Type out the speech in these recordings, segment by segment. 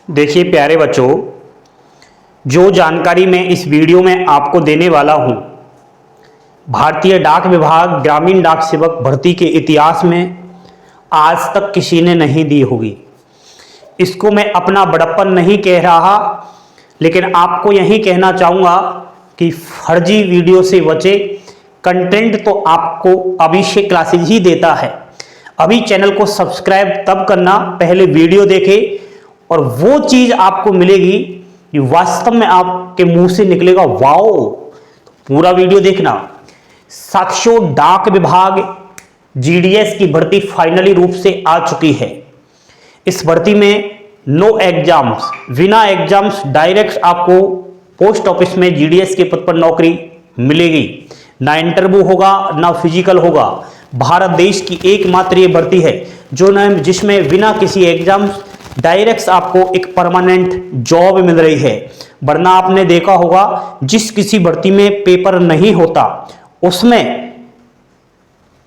देखिए प्यारे बच्चों, जो जानकारी मैं इस वीडियो में आपको देने वाला हूं, भारतीय डाक विभाग ग्रामीण डाक सेवक भर्ती के इतिहास में आज तक किसी ने नहीं दी होगी। इसको मैं अपना बड़प्पन नहीं कह रहा, लेकिन आपको यही कहना चाहूँगा कि फर्जी वीडियो से बचे। कंटेंट तो आपको अभिषेक क्लासेज ही देता है। अभी चैनल को सब्सक्राइब तब करना, पहले वीडियो देखें और वो चीज़ आपको मिलेगी कि वास्तव में आपके मुंह से निकलेगा वाओ। पूरा वीडियो देखना। साथियों, डाक विभाग जीडीएस की भर्ती फाइनली रूप से आ चुकी है। इस भर्ती में नो एग्जाम्स, बिना एग्जाम्स डायरेक्ट आपको पोस्ट ऑफिस में जीडीएस के पद पर नौकरी मिलेगी। ना इंटरव्यू होगा, ना फिजिकल होगा। भारत देश की एकमात्र ये भर्ती है जिसमें बिना किसी एग्जाम्स डायरेक्ट आपको एक परमानेंट जॉब मिल रही है। वरना आपने देखा होगा जिस किसी भर्ती में पेपर नहीं होता उसमें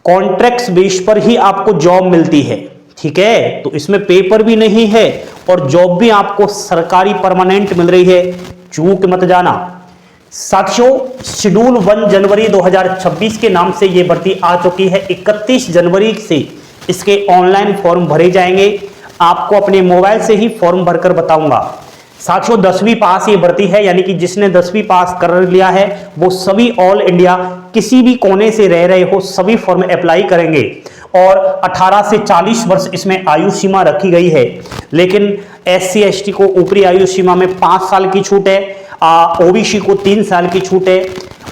कॉन्ट्रैक्ट्स बेस पर ही आपको जॉब मिलती है। ठीक है, तो इसमें पेपर भी नहीं है और जॉब भी आपको सरकारी परमानेंट मिल रही है। चूक मत जाना। साथियों, शेड्यूल 1 जनवरी 2026 के नाम से यह भर्ती आ चुकी है। 31 जनवरी से इसके ऑनलाइन फॉर्म भरे जाएंगे। आपको अपने मोबाइल से ही फॉर्म भरकर बताऊंगा। साथियों, 10वीं पास ये भर्ती है, यानी कि जिसने 10वीं पास कर लिया है वो सभी ऑल इंडिया किसी भी कोने से रह रहे हो सभी फॉर्म अप्लाई करेंगे। और 18 से 40 वर्ष इसमें आयु सीमा रखी गई है, लेकिन SC ST को ऊपरी आयु सीमा में 5 साल की छूट है। OBC को 3 साल की छूट है।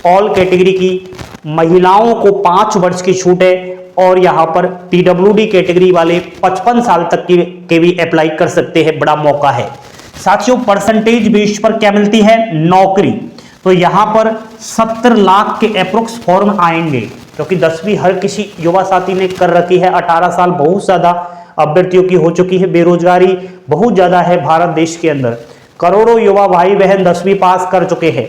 ऑल कैटेगरी की महिलाओं को 5 वर्ष की छूट है। और यहाँ पर PWD कैटेगरी वाले 55 साल तक के भी अप्लाई कर सकते हैं। बड़ा मौका है। साथियों, परसेंटेज बेस पर क्या मिलती है नौकरी, तो यहाँ पर 70 लाख के अप्रोक्स फॉर्म आएंगे, क्योंकि 10वीं हर किसी युवा साथी ने कर रखी है। 18 साल बहुत ज्यादा अभ्यर्थियों की हो चुकी है। बेरोजगारी बहुत ज्यादा है भारत देश के अंदर। करोड़ों युवा भाई बहन 10वीं पास कर चुके हैं।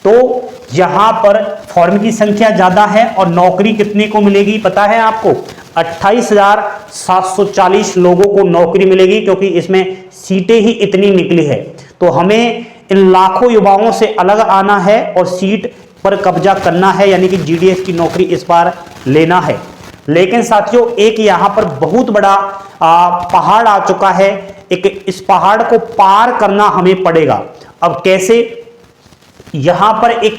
तो यहां पर फॉर्म की संख्या ज्यादा है और नौकरी कितने को मिलेगी पता है आपको? 28,740 लोगों को नौकरी मिलेगी, क्योंकि इसमें सीटें ही इतनी निकली है। तो हमें इन लाखों युवाओं से अलग आना है और सीट पर कब्जा करना है, यानी कि जीडीएस की नौकरी इस बार लेना है। लेकिन साथियों, एक यहां पर बहुत बड़ा पहाड़ आ चुका है। इस पहाड़ को पार करना हमें पड़ेगा। अब कैसे? यहां पर एक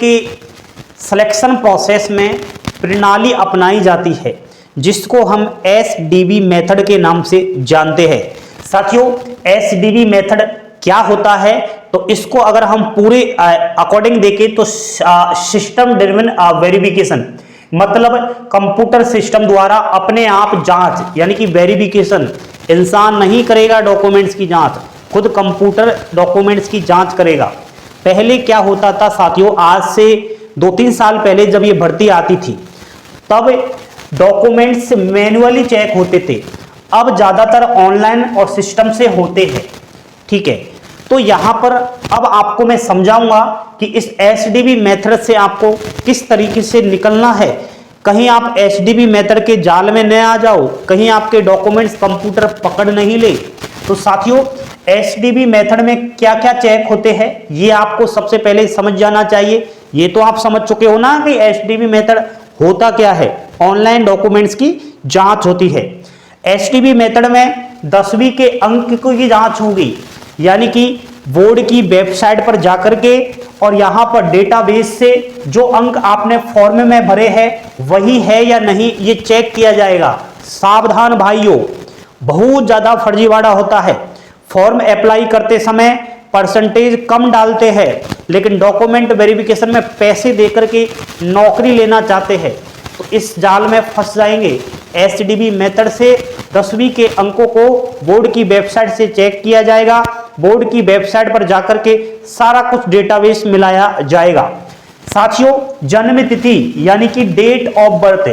सिलेक्शन प्रोसेस में प्रणाली अपनाई जाती है जिसको हम SDB मेथड के नाम से जानते हैं। साथियों, SDB मेथड क्या होता है? तो इसको अगर हम पूरे अकॉर्डिंग देखें तो सिस्टम ड्रिवन वेरिफिकेशन, मतलब कंप्यूटर सिस्टम द्वारा अपने आप जांच, यानी कि वेरिफिकेशन। इंसान नहीं करेगा डॉक्यूमेंट्स की जांच, खुद कंप्यूटर डॉक्यूमेंट्स की जांच करेगा। पहले क्या होता था साथियों, आज से 2-3 साल पहले जब ये भर्ती आती थी तब डॉक्यूमेंट्स मैन्युअली चेक होते थे। अब ज्यादातर ऑनलाइन और सिस्टम से होते हैं। ठीक है, तो यहां पर अब आपको मैं समझाऊंगा कि इस SDB मेथड से आपको किस तरीके से निकलना है। कहीं आप SDB मेथड के जाल में न आ जाओ, कहीं आपके डॉक्यूमेंट्स कंप्यूटर पकड़ नहीं ले। तो साथियों, SDB मेथड में क्या क्या चेक होते हैं ये आपको सबसे पहले समझ जाना चाहिए। ये तो आप समझ चुके हो ना कि SDB मेथड होता क्या है। ऑनलाइन डॉक्यूमेंट्स की जांच होती है। SDB मेथड में 10वीं के अंक की जांच होगी, यानी कि बोर्ड की वेबसाइट पर जाकर के और यहां पर डेटाबेस से जो अंक आपने फॉर्म में भरे हैं वही है या नहीं ये चेक किया जाएगा। सावधान भाइयों, बहुत ज्यादा फर्जीवाड़ा होता है। फॉर्म अप्लाई करते समय परसेंटेज कम डालते हैं, लेकिन डॉक्यूमेंट वेरिफिकेशन में पैसे देकर के नौकरी लेना चाहते हैं, तो इस जाल में फंस जाएंगे। SDB मेथड से 10वीं के अंकों को बोर्ड की वेबसाइट से चेक किया जाएगा। बोर्ड की वेबसाइट पर जाकर के सारा कुछ डेटाबेस मिलाया जाएगा। साथियों, जन्म तिथि यानी कि डेट ऑफ बर्थ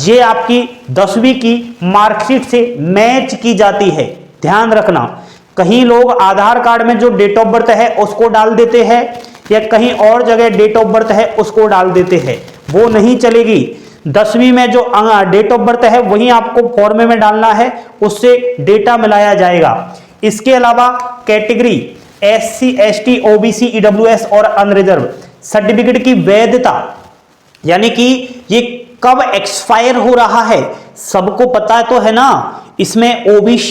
ये आपकी 10वीं की मार्कशीट से मैच की जाती है। ध्यान रखना, कहीं लोग आधार कार्ड में जो डेट ऑफ बर्थ है उसको डाल देते हैं या कहीं और जगह डेट ऑफ बर्थ है उसको डाल देते हैं, वो नहीं चलेगी। 10वीं में जो डेट ऑफ बर्थ है वही आपको फॉर्म में डालना है, उससे डेटा मिलाया जाएगा। इसके अलावा category SC ST OBC EWS और अनरिजर्व सर्टिफिकेट की वैधता यानी कि ये कब एक्सपायर हो रहा है सबको पता तो है ना। इसमें OBC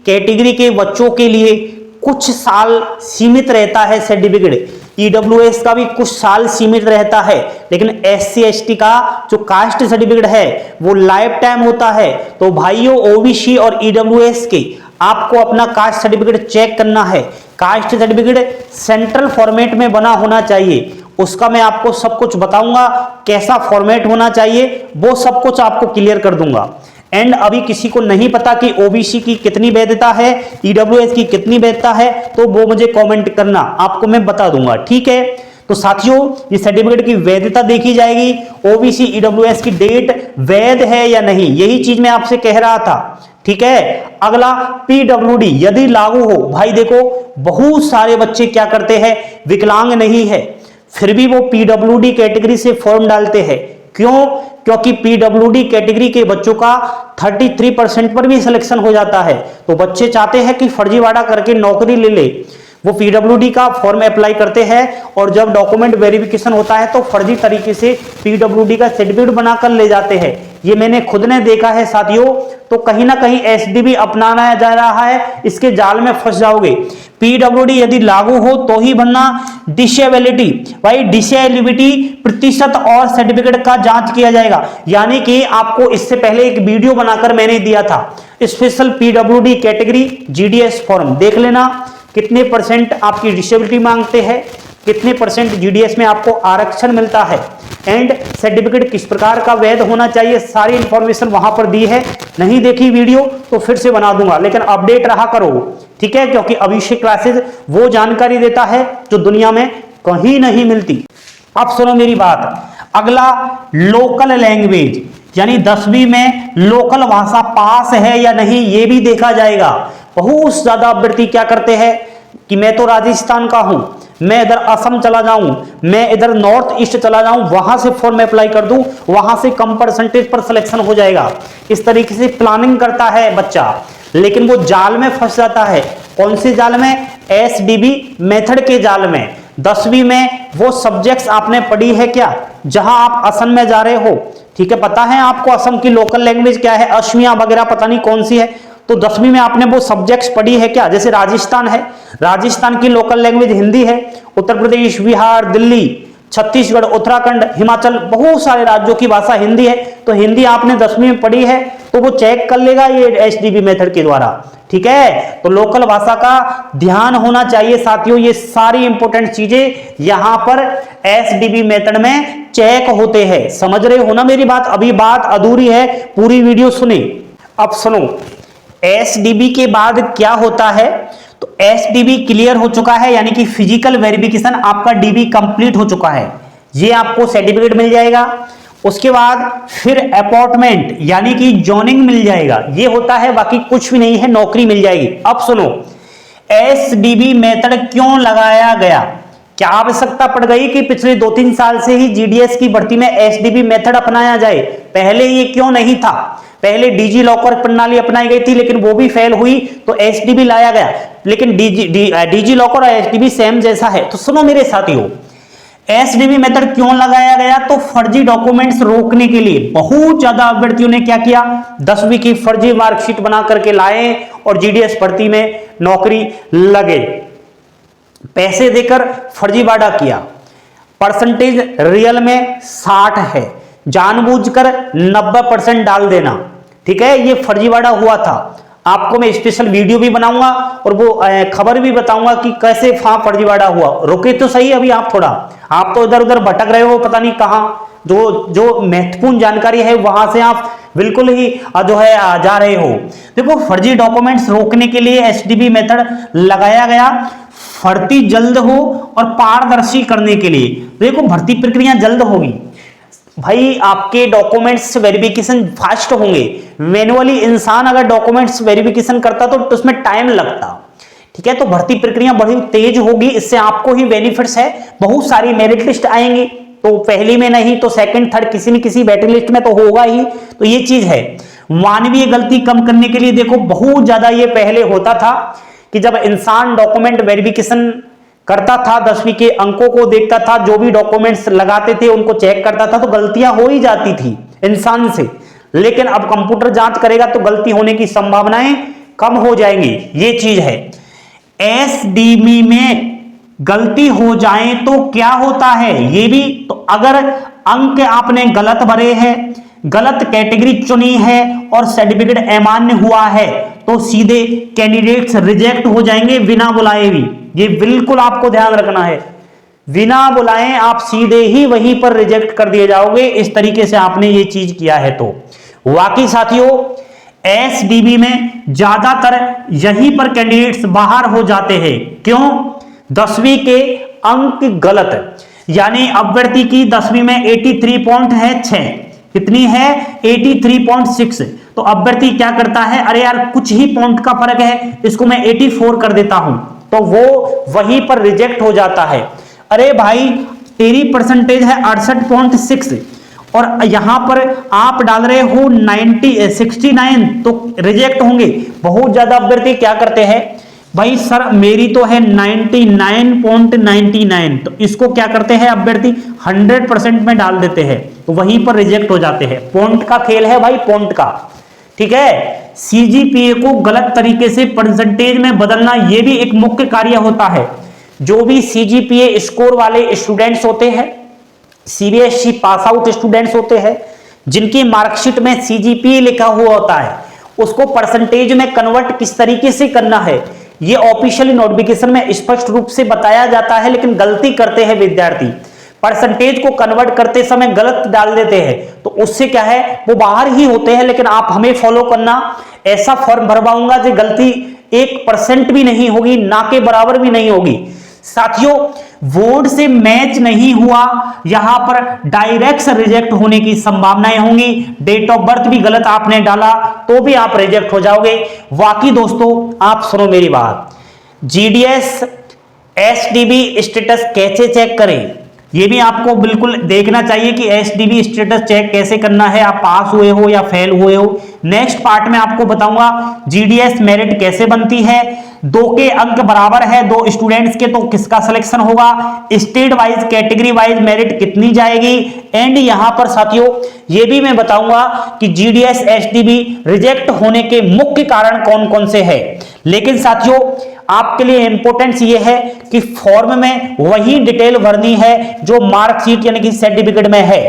कैटेगरी के बच्चों के लिए कुछ साल सीमित रहता है सर्टिफिकेट, EWS का भी कुछ साल सीमित रहता है, लेकिन SC ST का जो कास्ट सर्टिफिकेट है वो लाइफ टाइम होता है। तो भाइयों OBC और EWS के आपको अपना कास्ट सर्टिफिकेट चेक करना है। कास्ट सर्टिफिकेट सेंट्रल फॉर्मेट में बना होना चाहिए, उसका मैं आपको सब कुछ बताऊंगा, कैसा फॉर्मेट होना चाहिए वो सब कुछ आपको क्लियर कर दूंगा। एंड अभी किसी को नहीं पता कि OBC की कितनी वैधता है, EWS की कितनी वैधता है, तो वो मुझे कमेंट करना, आपको मैं बता दूंगा, ठीक है। तो साथियों ये सर्टिफिकेट की वैधता देखी जाएगी, OBC EWS की डेट वैध है या नहीं, यही चीज मैं आपसे कह रहा था, ठीक है। अगला PWD यदि लागू हो, भाई देखो बहुत सारे बच्चे क्या करते हैं, विकलांग नहीं है फिर भी वो PWD कैटेगरी से फॉर्म डालते हैं, क्यों? क्योंकि PWD कैटेगरी के बच्चों का 33% पर भी सिलेक्शन हो जाता है। तो बच्चे चाहते हैं कि फर्जीवाड़ा करके नौकरी ले ले, वो PWD का फॉर्म अप्लाई करते हैं और जब डॉक्यूमेंट वेरिफिकेशन होता है तो फर्जी तरीके से PWD का सर्टिफिकेट बनाकर ले जाते हैं। ये मैंने खुद ने देखा है साथियों। तो कहीं ना कहीं SDB अपनाना जा रहा है, इसके जाल में फंस जाओगे। PWD यदि लागू हो तो ही बनना। डिसेबिलिटी, भाई डिसेबिलिटी प्रतिशत और सर्टिफिकेट का जांच किया जाएगा, यानी कि आपको इससे पहले एक वीडियो बनाकर मैंने दिया था special PWD category GDS form, देख लेना कितने परसेंट आपकी डिसेबिलिटी मांगते हैं, कितने परसेंट GDS में आपको आरक्षण मिलता है, एंड सर्टिफिकेट किस प्रकार का वैध होना चाहिए, सारी इंफॉर्मेशन वहां पर दी है। नहीं देखी वीडियो तो फिर से बना दूंगा, लेकिन अपडेट रहा करो, ठीक है, क्योंकि अभिषेक क्लासेस वो जानकारी देता है जो दुनिया में कहीं नहीं मिलती। अब सुनो मेरी बात, अगला लोकल लैंग्वेज, यानी 10वीं में लोकल भाषा पास है या नहीं ये भी देखा जाएगा। बहुत ज्यादा अभ्यर्थी क्या करते हैं कि मैं तो राजस्थान का हूं, मैं इधर असम चला जाऊं, मैं इधर नॉर्थ ईस्ट चला जाऊं, वहां से फॉर्म अप्लाई कर दूं, वहां से कम परसेंटेज पर सिलेक्शन हो जाएगा। इस तरीके से प्लानिंग करता है बच्चा, लेकिन वो जाल में फंस जाता है। कौन से जाल में? SDB मेथड के जाल में। 10वीं में वो सब्जेक्ट्स आपने पढ़ी है क्या जहां आप असम में जा रहे हो, ठीक है, पता है आपको असम की लोकल लैंग्वेज क्या है, असमिया वगैरह पता नहीं कौन सी है, तो 10वीं में आपने वो सब्जेक्ट्स पढ़ी है क्या? जैसे राजस्थान है, राजस्थान की लोकल लैंग्वेज हिंदी है, उत्तर प्रदेश, बिहार, दिल्ली, छत्तीसगढ़, उत्तराखंड, हिमाचल, बहुत सारे राज्यों की भाषा हिंदी है, तो हिंदी आपने 10वीं में पढ़ी है तो वो चेक कर लेगा ये SDB मेथड के द्वारा, ठीक है। तो लोकल भाषा का ध्यान होना चाहिए साथियों, ये सारी इंपॉर्टेंट चीजें यहां पर SDB मेथड में चेक होते हैं। समझ रहे हो ना मेरी बात? अभी बात अधूरी है, पूरी वीडियो सुने। अब सुनो, SDB के बाद क्या होता है, तो SDB क्लियर हो चुका है, यानी कि फिजिकल वेरिफिकेशन आपका DB कंप्लीट हो चुका है, ये आपको सर्टिफिकेट मिल जाएगा। उसके बाद फिर अपॉइंटमेंट यानी कि जॉइनिंग मिल जाएगा, ये होता है, बाकी कुछ भी नहीं है, नौकरी मिल जाएगी। अब सुनो, SDB मेथड क्यों लगाया गया? क्या आवश्यकता पड़ गई कि पिछले 2-3 साल से ही GDS की भर्ती में SDB मेथड अपनाया जाए? पहले ये क्यों नहीं था? पहले डिजी लॉकर प्रणाली अपनाई गई थी, लेकिन वो भी फेल हुई, तो SDB लाया गया। लेकिन डिजी लॉकर और SDB सेम जैसा है। तो सुनो मेरे साथियों, SDB मेथड क्यों लगाया गया? तो फर्जी डॉक्यूमेंट्स रोकने के लिए। बहुत ज्यादा अभ्यर्थियों ने क्या किया, 10वीं की फर्जी मार्कशीट बना करके लाए और GDS भर्ती में नौकरी लगे, पैसे देकर फर्जीवाड़ा किया। परसेंटेज रियल में 60 है, जानबूझकर 90% डाल देना, ठीक है, ये फर्जीवाड़ा हुआ था। आपको मैं स्पेशल वीडियो भी बनाऊंगा और वो खबर भी बताऊंगा कि कैसे फर्जीवाड़ा हुआ। रुके तो सही अभी आप थोड़ा, आप तो इधर उधर भटक रहे हो, पता नहीं कहां, जो महत्वपूर्ण जानकारी है वहां से आप बिल्कुल ही जो है जा रहे हो। देखो, फर्जी डॉक्यूमेंट्स रोकने के लिए SDB मेथड लगाया गया, भर्ती जल्द हो और पारदर्शी करने के लिए। देखो, भर्ती प्रक्रिया जल्द होगी भाई, आपके डॉक्यूमेंट्स वेरिफिकेशन फास्ट होंगे। मैनुअली इंसान अगर डॉक्यूमेंट्स वेरिफिकेशन करता तो उसमें टाइम लगता, ठीक है, तो भर्ती प्रक्रिया बड़ी तेज होगी, इससे आपको ही बेनिफिट्स है। बहुत सारी मेरिट लिस्ट आएंगी, तो पहली में नहीं तो सेकंड थर्ड किसी न किसी वेटिंग लिस्ट में तो होगा ही, तो ये चीज है। मानवीय गलती कम करने के लिए देखो, बहुत ज्यादा ये पहले होता था कि जब इंसान डॉक्यूमेंट वेरिफिकेशन करता था, 10वीं के अंकों को देखता था, जो भी डॉक्यूमेंट्स लगाते थे उनको चेक करता था, तो गलतियां हो ही जाती थी इंसान से। लेकिन अब कंप्यूटर जांच करेगा तो गलती होने की संभावनाएं कम हो जाएंगी। ये चीज है। एसडीबी में गलती हो जाए तो क्या होता है, ये भी तो अगर अंक आपने गलत भरे हैं, गलत कैटेगरी चुनी है और सर्टिफिकेट अमान्य हुआ है तो सीधे कैंडिडेट्स रिजेक्ट हो जाएंगे बिना बुलाए भी। ये बिल्कुल आपको ध्यान रखना है, बिना बुलाए आप सीधे ही वहीं पर रिजेक्ट कर दिए जाओगे, इस तरीके से आपने ये चीज किया है। तो वाकई साथियों एसडीबी में ज्यादातर यहीं पर कैंडिडेट्स बाहर हो जाते हैं। क्यों? 10वीं के अंक गलत, यानी अभ्यर्थी की 10वीं में 83.6 कितनी है 83.6, तो अभ्यर्थी क्या करता है, अरे यार कुछ ही पॉइंट का फर्क है, इसको मैं 84 कर देता हूं, तो वो वहीं पर रिजेक्ट हो जाता है। अरे भाई तेरी परसेंटेज है 68.6 और यहां पर आप डाल रहे हो 69, तो रिजेक्ट होंगे। बहुत ज्यादा अभ्यर्थी क्या करते हैं, भाई सर मेरी तो है 99.99, तो इसको क्या करते हैं अभ्यर्थी 100% में डाल देते हैं, तो वहीं पर रिजेक्ट हो जाते हैं। पॉइंट का खेल है भाई, पॉइंट का, ठीक है। सीजीपीए को गलत तरीके से परसेंटेज में बदलना यह भी एक मुख्य कार्य होता है। जो भी सीजीपीए स्कोर वाले स्टूडेंट्स होते हैं, सीबीएसई पास आउट स्टूडेंट्स होते हैं, जिनकी मार्कशीट में सीजीपीए लिखा हुआ होता है, उसको परसेंटेज में कन्वर्ट किस तरीके से करना है ये ऑफिशियली नोटिफिकेशन में स्पष्ट रूप से बताया जाता है। लेकिन गलती करते हैं विद्यार्थी, परसेंटेज को कन्वर्ट करते समय गलत डाल देते हैं, तो उससे क्या है वो बाहर ही होते हैं। लेकिन आप हमें फॉलो करना, ऐसा फॉर्म भरवाऊंगा जो गलती 1% भी नहीं होगी, ना के बराबर भी नहीं होगी। साथियों बोर्ड से मैच नहीं हुआ, यहां पर डायरेक्ट रिजेक्ट होने की संभावनाएं होंगी। डेट ऑफ बर्थ भी गलत आपने डाला तो भी आप रिजेक्ट हो जाओगे। वाकई दोस्तों आप सुनो मेरी बात, जीडीएस एसडीबी स्टेटस कैसे चेक करें ये भी आपको बिल्कुल देखना चाहिए कि एसडीबी स्टेटस चेक कैसे करना है, आप पास हुए हो या फेल हुए हो। नेक्स्ट पार्ट में आपको बताऊंगा जीडीएस मेरिट कैसे बनती है, 2 के अंक बराबर है 2 स्टूडेंट्स के तो किसका सिलेक्शन होगा, state wise category wise merit कितनी जाएगी, एंड यहां पर साथियों ये भी मैं बताऊंगा कि जीडीएस एसडीबी रिजेक्ट होने के मुख्य कारण कौन कौन से हैं। लेकिन साथियों आपके लिए इंपॉर्टेंस ये है कि फॉर्म में वही डिटेल भरनी है जो मार्कशीट यानी कि सर्टिफिकेट में है।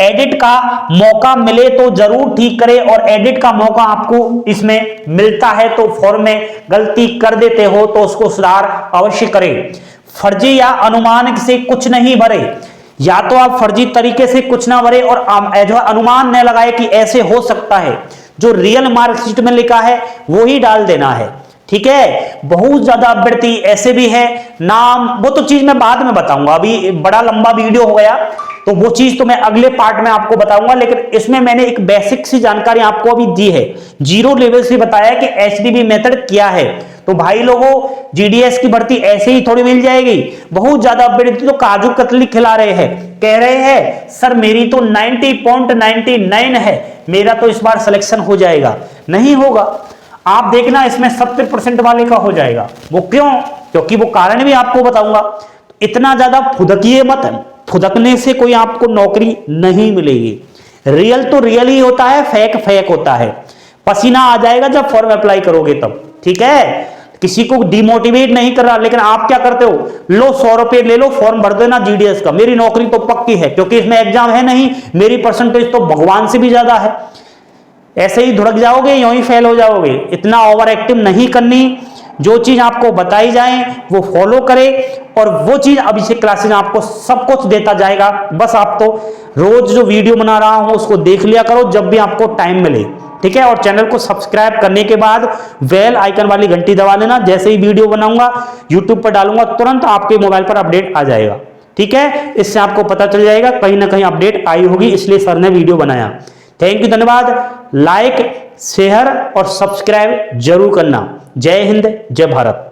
एडिट का मौका मिले तो जरूर ठीक करें, और एडिट का मौका आपको इसमें मिलता है तो फॉर्म में गलती कर देते हो तो उसको सुधार अवश्य करें। फर्जी या अनुमान से कुछ नहीं भरे, या तो आप फर्जी तरीके से कुछ ना भरे और अनुमान न लगाए कि ऐसे हो सकता है, जो रियल मार्कशीट में लिखा है वो ही डाल देना है, ठीक है। बहुत ज्यादा अभ्यर्थी ऐसे भी है, नाम वो तो चीज मैं बाद में बताऊंगा, अभी बड़ा लंबा वीडियो हो गया तो वो चीज तो मैं अगले पार्ट में आपको बताऊंगा। लेकिन इसमें मैंने एक बेसिक सी जानकारी आपको अभी दी है, 0 लेवल से बताया कि एसडीबी मेथड क्या है। तो भाई लोगों जीडीएस की भर्ती ऐसे ही थोड़ी मिल जाएगी। बहुत ज्यादा अभ्यर्थी तो काजू कतली खिला रहे हैं, कह रहे हैं सर मेरी तो 90.99 है, मेरा तो इस बार सिलेक्शन हो जाएगा। नहीं होगा, आप देखना इसमें 70% वाले का हो जाएगा। वो क्यों? क्योंकि वो कारण भी आपको बताऊंगा। इतना ज्यादा फुदकिए मत, फुदकने से कोई आपको नौकरी नहीं मिलेगी। रियल तो रियल ही होता है, फेक फेक होता है। पसीना आ जाएगा जब फॉर्म अप्लाई करोगे तब, ठीक है। किसी को डिमोटिवेट नहीं कर रहा, लेकिन आप क्या करते हो, लो 100 रुपए ले लो फॉर्म भर देना जीडीएस का, मेरी नौकरी तो पक्की है क्योंकि इसमें एग्जाम है नहीं, मेरी परसेंटेज तो भगवान से भी ज्यादा है। ऐसे ही धुड़क जाओगे, यूं ही फेल हो जाओगे। इतना ओवर एक्टिव नहीं करनी, जो चीज आपको बताई जाए वो फॉलो करें, और वो चीज अभी से क्लासेस आपको सब कुछ देता जाएगा। बस आप तो रोज जो वीडियो बना रहा हूं उसको देख लिया करो जब भी आपको टाइम मिले, ठीक है। और चैनल को सब्सक्राइब करने के बाद बेल आइकन वाली घंटी दबा लेना, जैसे ही वीडियो बनाऊंगा यूट्यूब पर डालूंगा तुरंत आपके मोबाइल पर अपडेट आ जाएगा, ठीक है। इससे आपको पता चल जाएगा कहीं ना कहीं अपडेट आई होगी, इसलिए सर ने वीडियो बनाया। थैंक यू, धन्यवाद। लाइक शेयर और सब्सक्राइब जरूर करना। जय हिंद, जय भारत।